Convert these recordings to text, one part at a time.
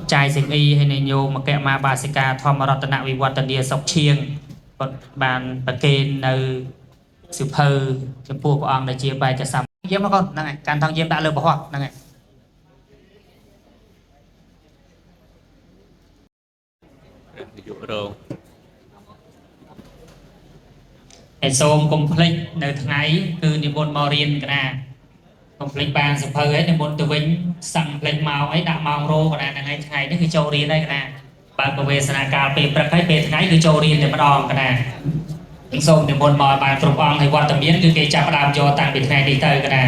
trai sinh y hay nên nhô mà kẹo ma bà sĩ ca thom mà rọt nạ vì vật tần địa sọc chiêng còn bàn bà kê nơi sự phơ cái pua của ông là chia bài cho xong diêm nó con này càng thằng diêm đã lừa bỏ hoặc này em xôm complete nơi thằng ấy từ niệm môn mò riêng cái nào complete bàn sự phơ ấy niệm môn từ vĩnh sẵn lên màu ấy đã màu rô cái này ngày ngày nóคือchâu riêng đây cái nào bạn có về sân cao vềประเภทthằng ấyคือchâu riêng để mà đòn cái nàoសូមនិមន្តមកបានគ្រប់អង្គហើយវត្តមានគឺគេចាប់ផ្ដើមយកតាំងពីថ្ងៃនេះទៅកណា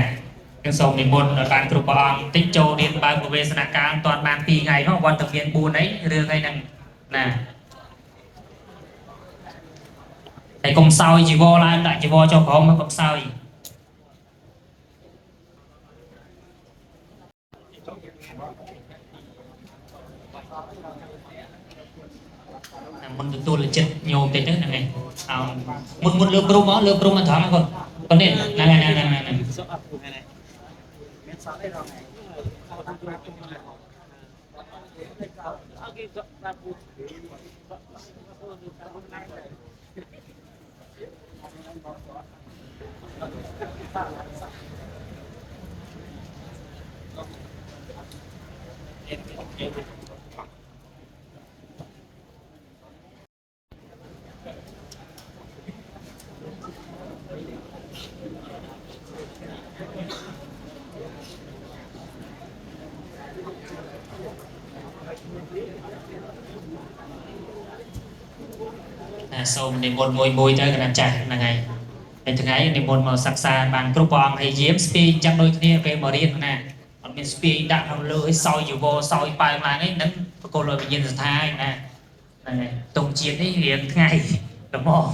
ខ្ញុំសូមនិមន្តឲ្យបានគ្រប់អង្គតិចចូលរៀនបើកវេសនកាលមិនទាន់បាន2ថ្ងៃផងវត្តមាន4អីរឿងអីហ្នឹងណាហើយកុំសោយជីវរឡើងដាក់ជីវរចុះក្រោមកុំសោយមុនទទួលចិត្តញោមតិចទៅហ្នឹងឯងមុនលើព្រំមកលើព្រំមិនធំគាត់នេះហ្នឹងហ្នឹងសូមនិមន្តមួយទៅកណ្ដាលចាស់ហ្នឹងហើយហើយថ្ងៃនិមន្តមកសិក្សាបានគ្រប់ព្រះអង្គហើយយាមស្ពាយចាំដូចគ្នាពេលមករៀនណាអត់មានស្ពាយដាក់ខាងលើឲ្យសោយជីវរសោយប៉ែឡើងហ្នឹងបកគលឲ្យវិញ្ញាណស្ថាណាហ្នឹងហើយតុងជាតិនេះរៀងថ្ងៃល្មម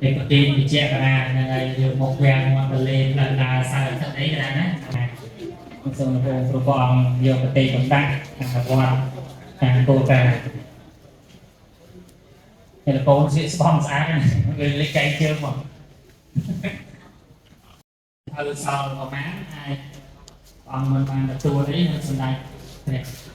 ពេលប្រទេសវិជាកណាហ្នឹងហើយយើងមកវាំងមកលេងឡើងដើរសើទៅអីណាណាសូមព្រះប្រព័ន្ធយកប្រទេសបណ្ដាក់វត្តតាមគោលការណ៍តែកូនស្បង់ស្អាតវាលេចកែជើងមកហើយសល់ប្រមាណហើយអង្គមិនបានទទួលទេសម្ដេចព្រះ